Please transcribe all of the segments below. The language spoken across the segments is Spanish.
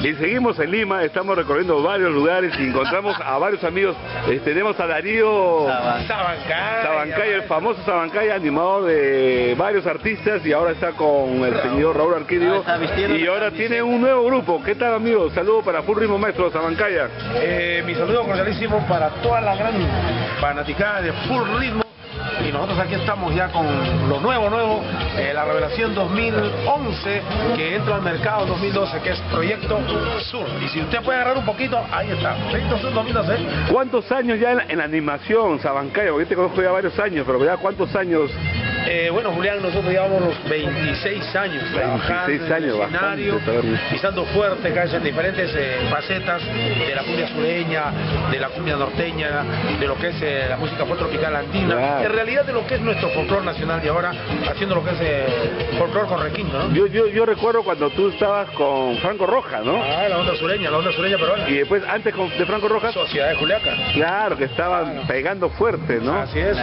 Y seguimos en Lima, estamos recorriendo varios lugares y encontramos a varios amigos. Tenemos a Darío Sabancaya, el famoso Sabancaya, animador de varios artistas, y ahora está con el señor Raúl Arquidio. Y ahora tiene un nuevo grupo. ¿Qué tal, amigos? Saludos para Full Ritmo, maestro Sabancaya. Mi saludo cordialísimo para toda la gran fanaticada de Full Ritmo. Y nosotros aquí estamos ya con lo nuevo, la revelación 2011 que entra al mercado en 2012, que es Proyecto Sur. Y si usted puede agarrar un poquito, ahí está, Proyecto Sur 2012. ¿Cuántos años ya en la animación, Sabancaya? Porque yo te conozco ya varios años, pero ya ¿cuántos años? Bueno, Julián, nosotros llevamos los 26 años trabajando en el escenario, pisando fuerte, casi en diferentes facetas de la cumbia sureña, de la cumbia norteña, de lo que es la música tropical andina, claro. En realidad de lo que es nuestro folclore nacional, y ahora haciendo lo que es folclore con requinto, ¿no? Yo recuerdo cuando tú estabas con Franco Roja, ¿no? Ah, la onda sureña peruana. Y después, antes de Franco Roja, Sociedad de Juliaca. Claro, que estaban pegando fuerte, ¿no? Así es,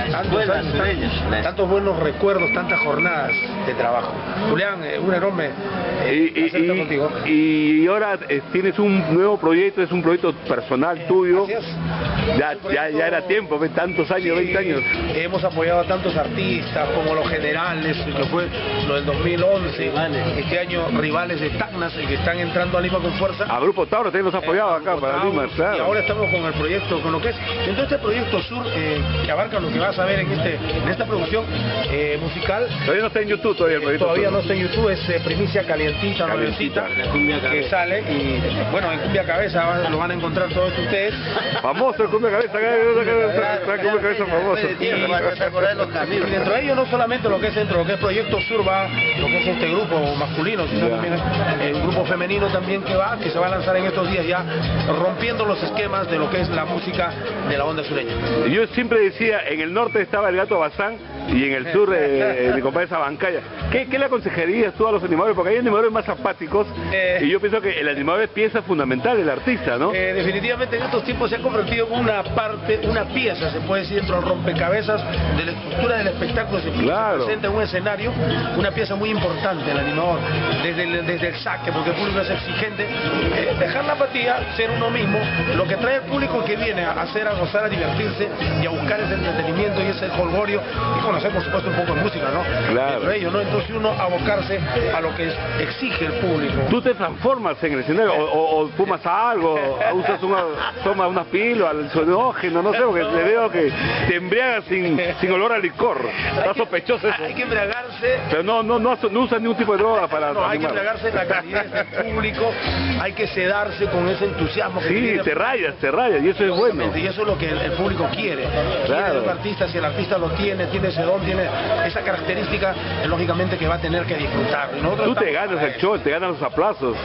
tantos buenos recuerdos, tantas jornadas de trabajo. Julián, un enorme contigo. Y ahora tienes un nuevo proyecto, es un proyecto personal tuyo. Así es. Ya era tiempo, tantos años, 20 años. Hemos apoyado a tantos artistas como Los Generales, que fue lo del 2011, este año Rivales de Tacnas, que están entrando a Lima con fuerza. A Grupo Tauro también los ha apoyado acá para Lima, claro. Y ahora estamos con el proyecto, con lo que es. Entonces este Proyecto Sur, que abarca lo que vas a ver en esta producción musical. Todavía no está en YouTube todavía el proyecto. Todavía no está en YouTube, es primicia calientita, que sale, y bueno, en Cumbia Cabeza lo van a encontrar todos ustedes. Famoso el Cumbia Cabeza, Cumbia Cabeza famoso. Y dentro de ello no solamente lo que es dentro, lo que es Proyecto Sur va, lo que es este grupo masculino, sino también el grupo femenino también que se va a lanzar en estos días ya, rompiendo los esquemas de lo que es la música de la onda sureña. Yo siempre decía, en el norte estaba el Gato Bazán y en el sur mi compadre Sabancaya. ¿Qué le aconsejarías tú a los animadores? Porque hay animadores más apáticos y yo pienso que el animador es pieza fundamental del artista, ¿no? Definitivamente en estos tiempos se ha convertido en una pieza, se puede decir, dentro del rompecabezas de la estructura del espectáculo. Se presenta en un escenario, una pieza muy importante el animador, desde el saque, porque el público es exigente, dejar la apatía, ser uno mismo, lo que trae el público que viene a hacer, a gozar, a divertirse y a buscar ese entretenimiento y ese jolgorio y conocer por supuesto un poco de música, ¿no? Claro. Entre ellos, ¿no? Entonces uno abocarse a lo que exige el público. ¿Tú te transformas en el escenario o fumas algo, tomas una píldora, el sonógeno, no sé, porque le veo que te embriagas sin olor a licor? Está sospechoso eso. Hay que embriagarse. Pero no usas ningún tipo de droga para hay que embriagarse en la calidad del público, hay que sedarse con ese entusiasmo que tiene. Te rayas, y eso es bueno. Y eso es lo que el público quiere. Claro. Quiere un artista, si el artista lo tiene ese don, tiene esa característica, lógicamente que va a tener que disfrutar. Tú te ganas el show, te ganas los aplausos.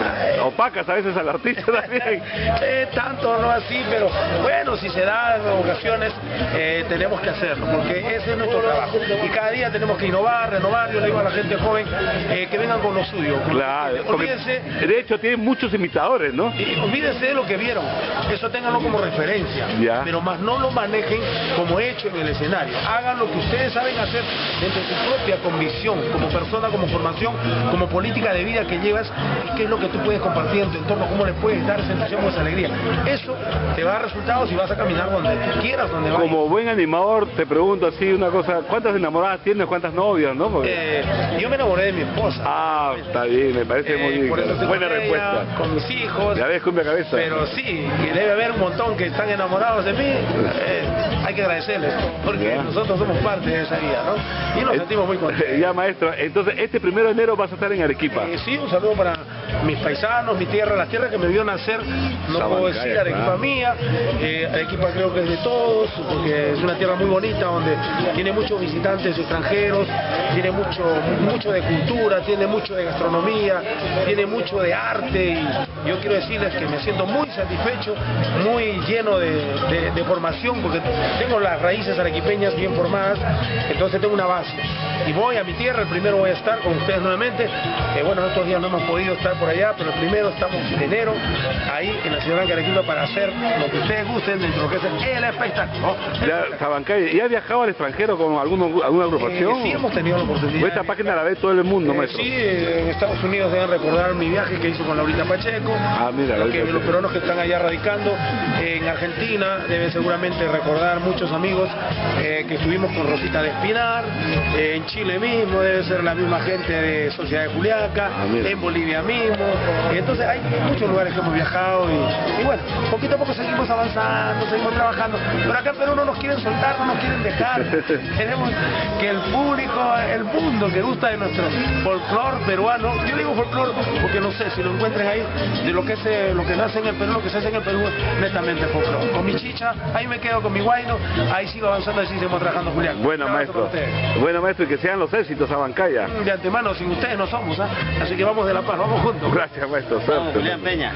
Opacas a veces al artista también. Tanto no así, pero bueno, si se da en ocasiones, tenemos que hacerlo, porque ese es nuestro trabajo. Y cada día tenemos que innovar, renovar. Yo le digo a la gente joven que vengan con lo suyo. Claro, olvídense. De hecho, tienen muchos imitadores, ¿no? Y olvídense de lo que vieron. Eso ténganlo como referencia. Ya. Pero más no lo manejen como hecho en el escenario. Hagan lo que ustedes saben hacer dentro de su propia convicción, como persona, como formación, como política de vida que llevas, y qué es lo que tú puedes compartir en tu entorno, cómo le puedes dar ese entusiasmo, esa alegría. Eso te va a dar resultados y vas a caminar donde quieras, donde vayas. Como buen animador, te pregunto así una cosa, ¿cuántas enamoradas tienes, cuántas novias, no? Porque... yo me enamoré de mi esposa. Ah, está bien, me parece muy bien. Buena respuesta. Con mis hijos. Ya ves, Cumbia Cabeza. Pero sí, que debe haber un montón que están enamorados de mí. Hay que agradecerles, porque nosotros somos parte de esa vida, ¿no? Y nos sentimos muy contentos. Ya, maestro, entonces este 1 de enero vas a estar en Arequipa. Sí, un saludo para mis paisanos, mi tierra, la tierra que me vio nacer, no Sabancaya, puedo decir Arequipa mía, Arequipa creo que es de todos, porque es una tierra muy bonita, donde tiene muchos visitantes extranjeros, tiene mucho de cultura, tiene mucho de gastronomía, tiene mucho de arte, y yo quiero decirles que me siento muy satisfecho, muy lleno de formación, porque tengo las raíces arequipeñas bien formadas, entonces tengo una base. Y voy a mi tierra, el primero voy a estar con ustedes nuevamente. Bueno, estos días no hemos podido estar por allá, pero el primero estamos en enero, ahí en la Ciudad Blanca de Arequipa, para hacer lo que ustedes gusten dentro de lo que es el espectáculo. Ya, Sabancaya, ¿y ha viajado al extranjero con alguna agrupación? Sí, hemos tenido la oportunidad. Esta página la ve todo el mundo, maestro. Sí, en Estados Unidos deben recordar mi viaje que hizo con Laurita Pacheco. Mira, los peruanos que están allá radicando. En Argentina deben seguramente recordar muchos amigos que estuvimos con Rosita de Espinar. En Chile mismo debe ser la misma gente de Sociedad de Juliaca. En Bolivia mismo. Entonces hay muchos lugares que hemos viajado y bueno, poquito a poco seguimos avanzando, seguimos trabajando. Pero acá en Perú no nos quieren soltar, no nos quieren dejar. Queremos que el público, el mundo que gusta de nuestro folclore peruano, yo digo folclore porque no sé si lo encuentren ahí, de lo que nace en el Perú, lo que se hace en el Perú, netamente folclore. Con mi chicha, ahí me quedo con mi guayno, ahí sigo avanzando, así seguimos trabajando, Julián. Bueno, maestro. Bueno, maestro, y que sean los éxitos, Sabancaya. De antemano, sin ustedes no somos, así que vamos de la paz, vamos juntos. Gracias, maestro. Julián Peña.